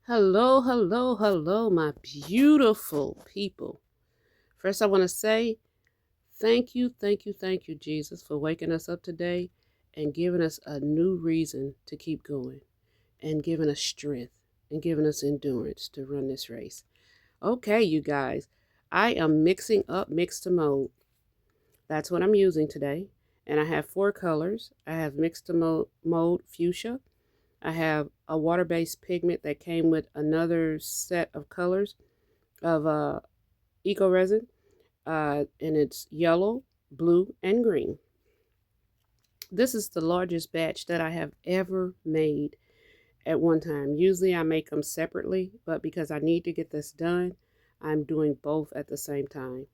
Hello, hello, hello, my beautiful people. First, I want to say thank you, thank you, thank you, Jesus, for waking us up today and giving us a new reason to keep going and giving us strength and giving us endurance to run this race. Okay, you guys, I am mixing up mix to mold. That's what I'm using today. And I have four colors. I have mixed to mold fuchsia. I have a water-based pigment that came with another set of colors of Eco-resin, and it's yellow, blue, and green. This is the largest batch that I have ever made at one time. Usually I make them separately, but because I need to get this done, I'm doing both at the same time.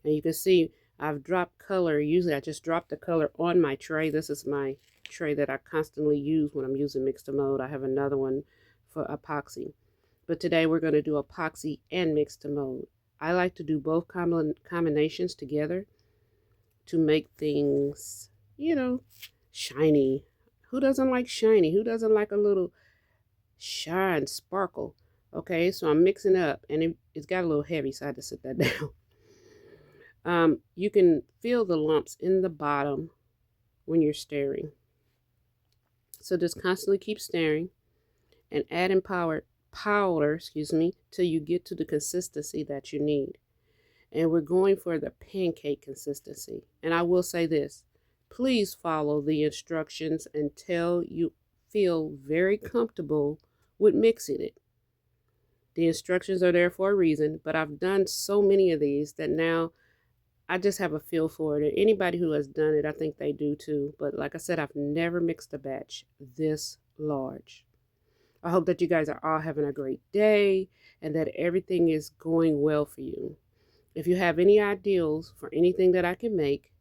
And you can see I've dropped color. Usually I just drop the color on my tray. This is my tray that I constantly use when I'm using mix to mold. I have another one for epoxy. But today we're going to do epoxy and mix to mold. I like to do both combinations together to make things, shiny. Who doesn't like shiny? Who doesn't like a little shine, sparkle? Okay, so I'm mixing up, and it's got a little heavy, so I had to sit that down. You can feel the lumps in the bottom when you're stirring. So just constantly keep stirring and adding powder, till you get to the consistency that you need. And we're going for the pancake consistency. And I will say this, please follow the instructions until you feel very comfortable with mixing it. The instructions are there for a reason, but I've done so many of these that now I just have a feel for it. And anybody who has done it, I think they do too. But like I said, I've never mixed a batch this large. I hope that you guys are all having a great day and that everything is going well for you. If you have any ideals for anything that I can make,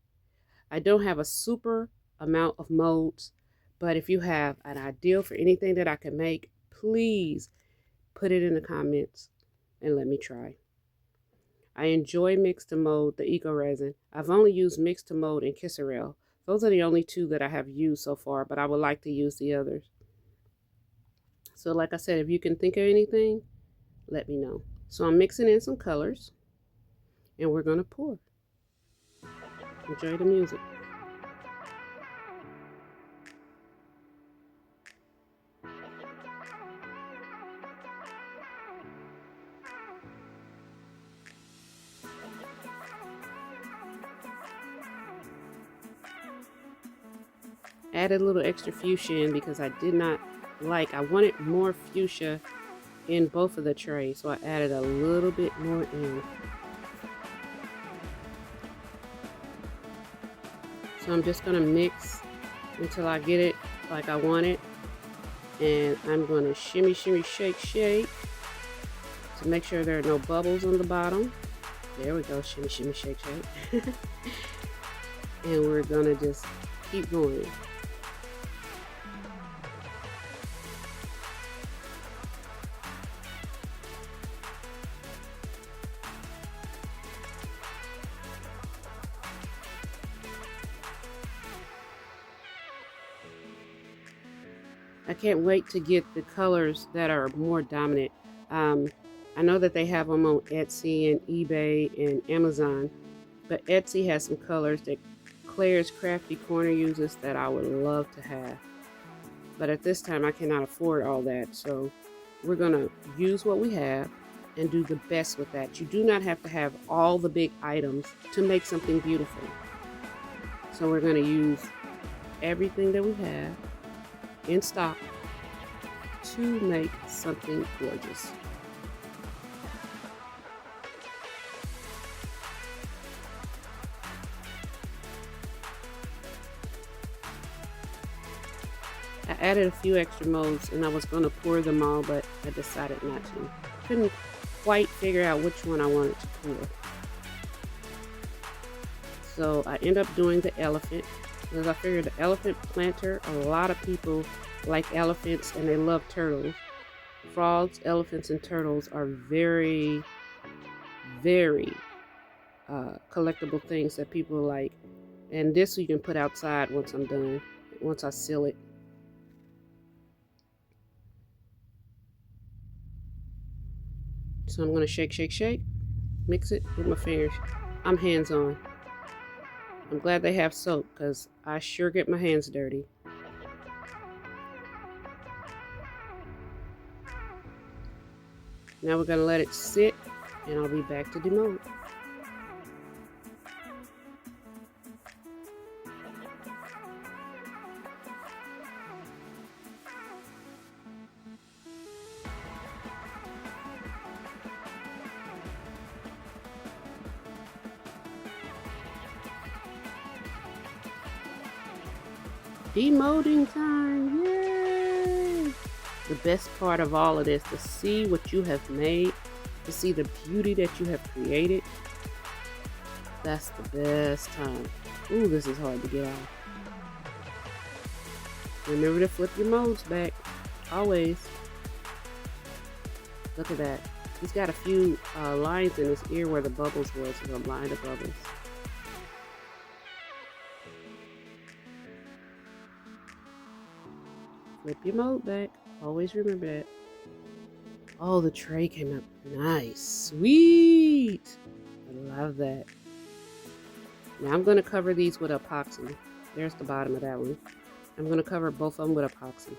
I don't have a super amount of molds, but if you have an ideal for anything that I can make, please put it in the comments and let me try. I enjoy mix to mold, the Eco-resin. I've only used mix to mold and Kisrel. Those are the only two that I have used so far, but I would like to use the others. So like I said, if you can think of anything, let me know. So I'm mixing in some colors and we're going to pour. Enjoy the music. Added a little extra fuchsia in because I wanted more fuchsia in both of the trays, so I added a little bit more in. So I'm just gonna mix until I get it like I want it, and I'm gonna shimmy, shimmy, shake, shake to make sure there are no bubbles on the bottom. There we go, shimmy, shimmy, shake, shake. And we're gonna just keep going. I can't wait to get the colors that are more dominant. I know that they have them on Etsy and eBay and Amazon, but Etsy has some colors that Claire's Crafty Corner uses that I would love to have. But at this time, I cannot afford all that, so we're going to use what we have and do the best with that. You do not have to have all the big items to make something beautiful. So we're going to use everything that we have in stock to make something gorgeous. I added a few extra molds and I was going to pour them all, but I decided not to. Couldn't quite figure out which one I wanted to pour. So I end up doing the elephant because I figured the elephant planter, a lot of people like elephants and they love turtles. Frogs, elephants, and turtles are very, very collectible things that people like. And this you can put outside once I'm done, once I seal it. So I'm going to shake, shake, shake, mix it with my fingers. I'm hands-on. I'm glad they have soap because I sure get my hands dirty. Now we're going to let it sit and I'll be back to demold. Demolding time, yay! The best part of all of this, to see what you have made, to see the beauty that you have created. That's the best time. Ooh, this is hard to get off. Remember to flip your molds back, always. Look at that. He's got a few lines in his ear where the bubbles was, so I'm line the bubbles. Flip your mold back. Always remember that. Oh, the tray came up nice. Sweet. I love that. Now I'm going to cover these with epoxy. There's the bottom of that one. I'm going to cover both of them with epoxy.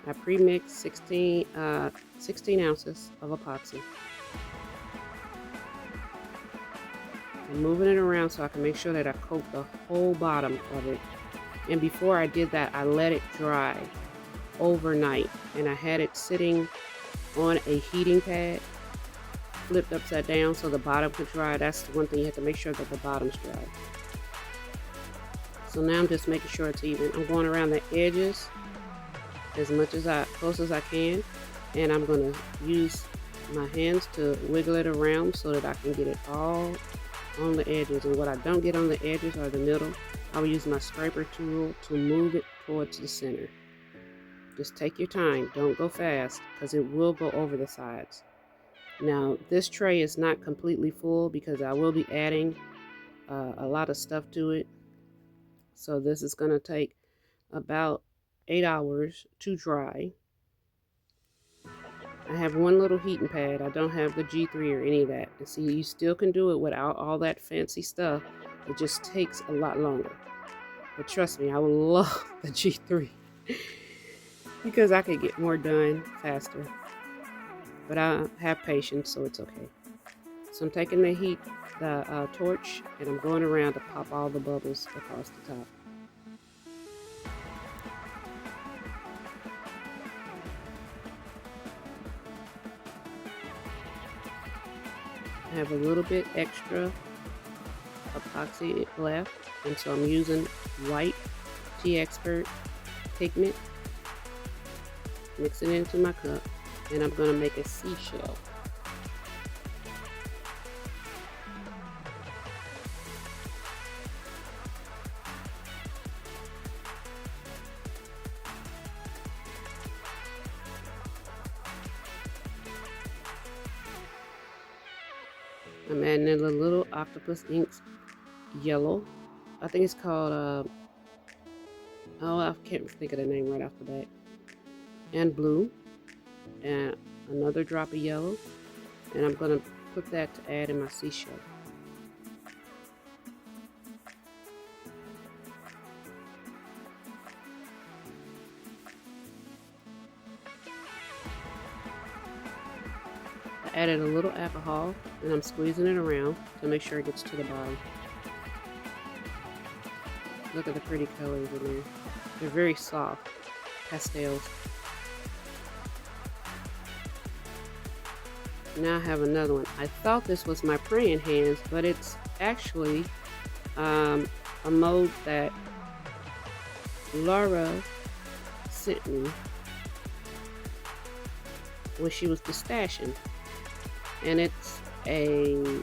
I pre-mixed 16 ounces of epoxy. I'm moving it around so I can make sure that I coat the whole bottom of it. And before I did that, I let it dry overnight. And I had it sitting on a heating pad, flipped upside down so the bottom could dry. That's the one thing you have to make sure that the bottom's dry. So now I'm just making sure it's even. I'm going around the edges as much as close as I can. And I'm going to use my hands to wiggle it around so that I can get it all on the edges. And what I don't get on the edges or the middle, I will use my scraper tool to move it towards the center. Just take your time. Don't go fast because it will go over the sides. Now, this tray is not completely full because I will be adding a lot of stuff to it. So this is going to take about 8 hours to dry. I have one little heating pad. I don't have the G3 or any of that. And see, you still can do it without all that fancy stuff. It just takes a lot longer. But trust me, I will love the G3 because I could get more done faster. But I have patience, so it's okay. So I'm taking the torch, and I'm going around to pop all the bubbles across the top. I have a little bit extra epoxy left, and so I'm using white T-Expert pigment, mix it into my cup, and I'm going to make a seashell. I'm adding in a little octopus inks yellow. I think it's called, oh, I can't think of the name right off the bat. And blue. And another drop of yellow. And I'm going to put that to add in my seashell. I added a little alcohol and I'm squeezing it around to make sure it gets to the bottom. Look at the pretty colors in there. They're very soft pastels. Now I have another one. I thought this was my praying hands, but it's actually a mold that Laura sent me when she was destashing. And it's I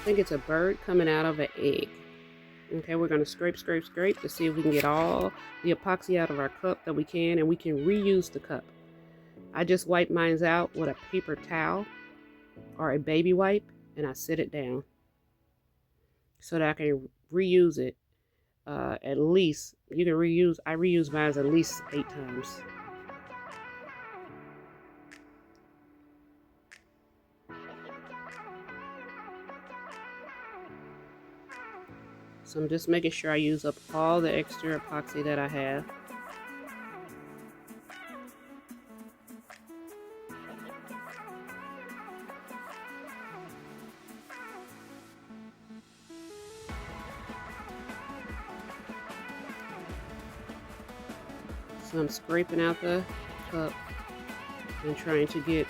think it's a bird coming out of an egg. Okay, we're going to scrape, scrape, scrape to see if we can get all the epoxy out of our cup that we can, and we can reuse the cup. I just wipe mine out with a paper towel or a baby wipe, and I sit it down so that I can reuse it at least. I reuse mine at least 8 times. So I'm just making sure I use up all the extra epoxy that I have. So I'm scraping out the cup and trying to get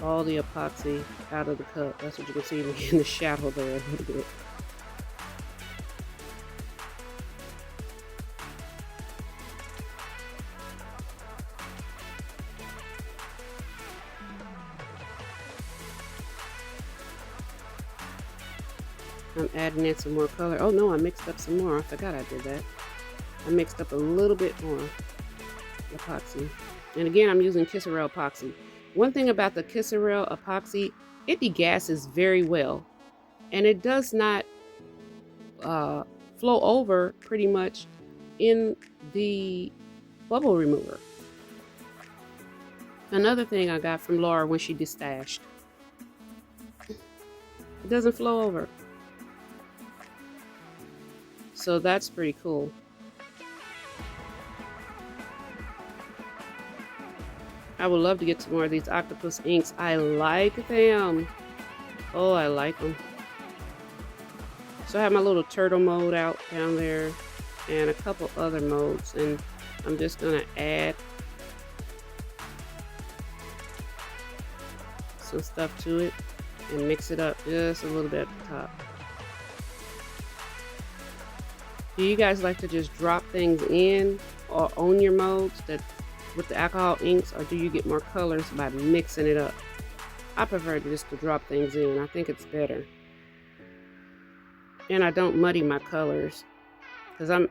all the epoxy out of the cup. That's what you can see in the shadow there a little bit. I'm adding in some more color. Oh no, I mixed up some more. I forgot I did that. I mixed up a little bit more epoxy. And again, I'm using Kisrel epoxy. One thing about the Kisrel epoxy, it degasses very well. And it does not flow over pretty much in the bubble remover. Another thing I got from Laura when she destashed. It doesn't flow over. So that's pretty cool. I would love to get some more of these octopus inks. I like them. Oh, I like them. So I have my little turtle mold out down there and a couple other molds, and I'm just gonna add some stuff to it and mix it up just a little bit at the top. Do you guys like to just drop things in or on your molds that with the alcohol inks, or do you get more colors by mixing it up? I prefer just to drop things in. I think it's better. And I don't muddy my colors because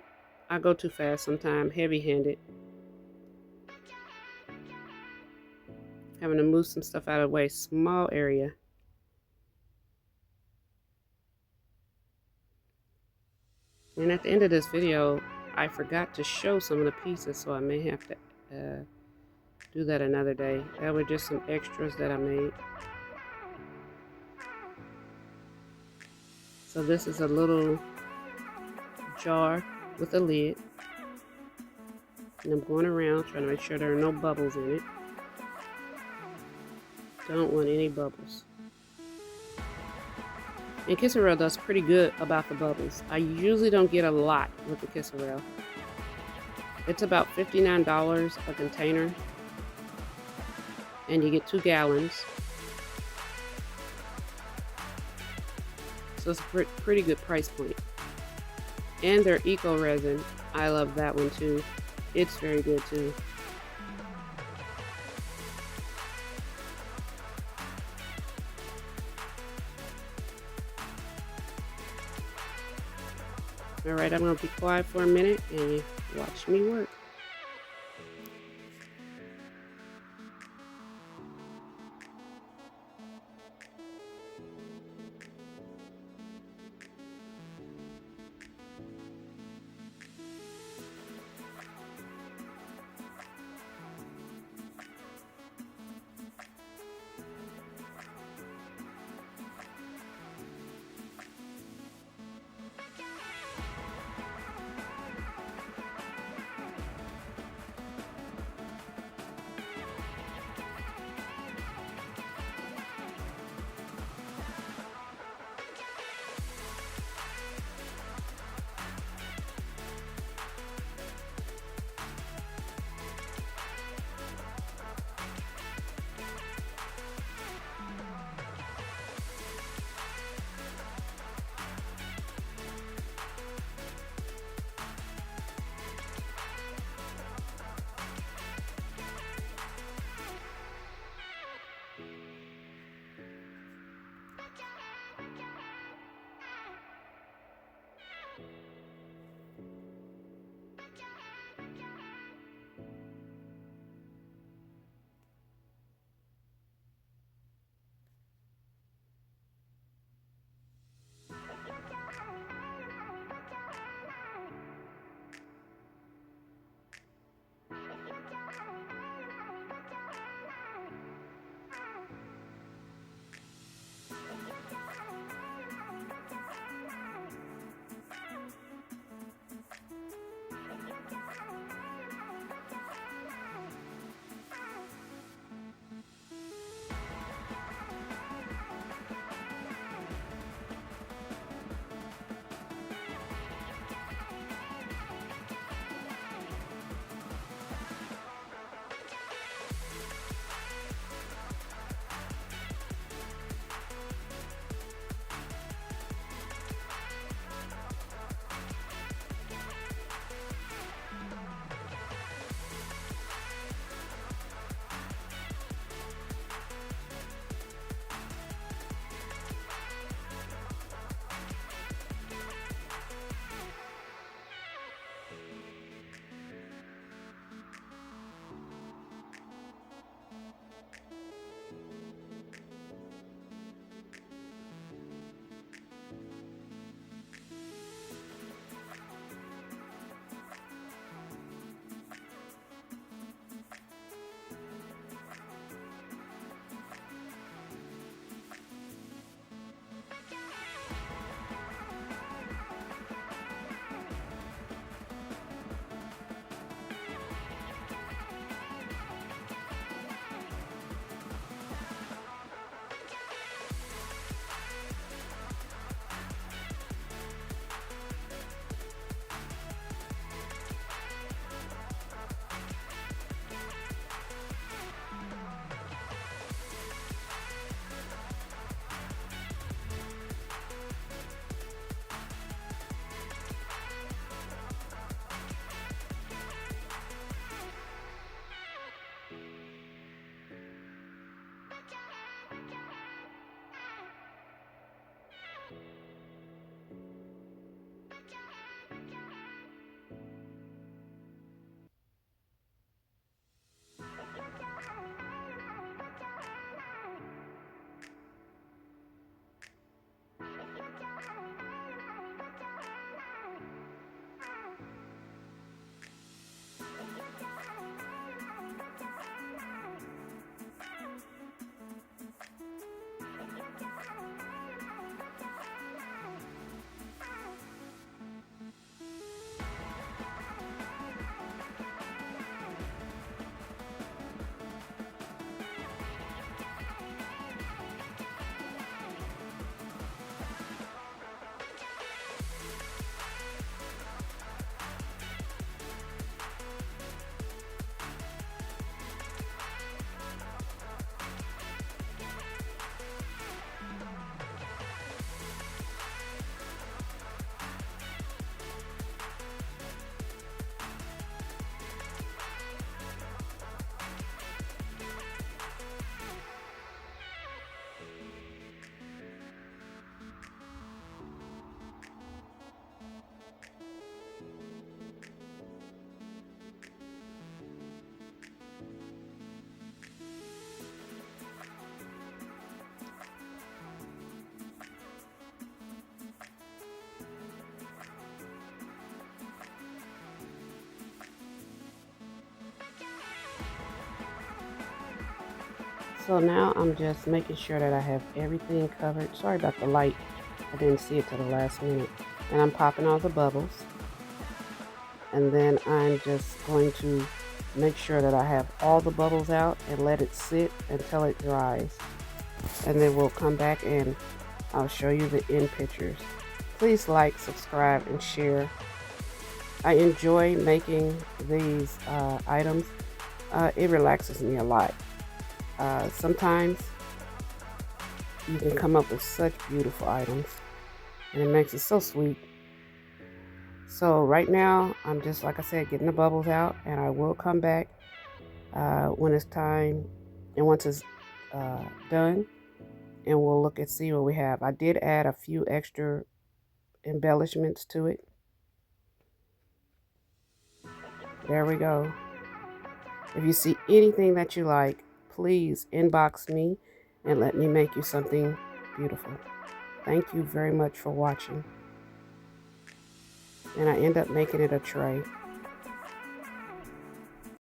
I go too fast sometimes, heavy-handed. Having to move some stuff out of the way, small area. And at the end of this video, I forgot to show some of the pieces, so I may have to do that another day. That were just some extras that I made. So this is a little jar with a lid. And I'm going around trying to make sure there are no bubbles in it. Don't want any bubbles. And Kisrel does pretty good about the bubbles. I usually don't get a lot with the Kisrel. It's about $59 a container. And you get 2 gallons. So it's a pretty good price point. And their Eco-resin, I love that one too. It's very good too. Alright, I'm going to be quiet for a minute and watch me work. So now I'm just making sure that I have everything covered. Sorry about the light. I didn't see it till the last minute. And I'm popping all the bubbles. And then I'm just going to make sure that I have all the bubbles out and let it sit until it dries. And then we'll come back and I'll show you the end pictures. Please like, subscribe, and share. I enjoy making these items. It relaxes me a lot. Sometimes you can come up with such beautiful items and it makes it so sweet. So right now I'm just, like I said, getting the bubbles out, and I will come back when it's time and once it's done, and we'll look and see what we have. I did add a few extra embellishments to it. There we go. If you see anything that you like, please inbox me and let me make you something beautiful. Thank you very much for watching. And I end up making it a tray.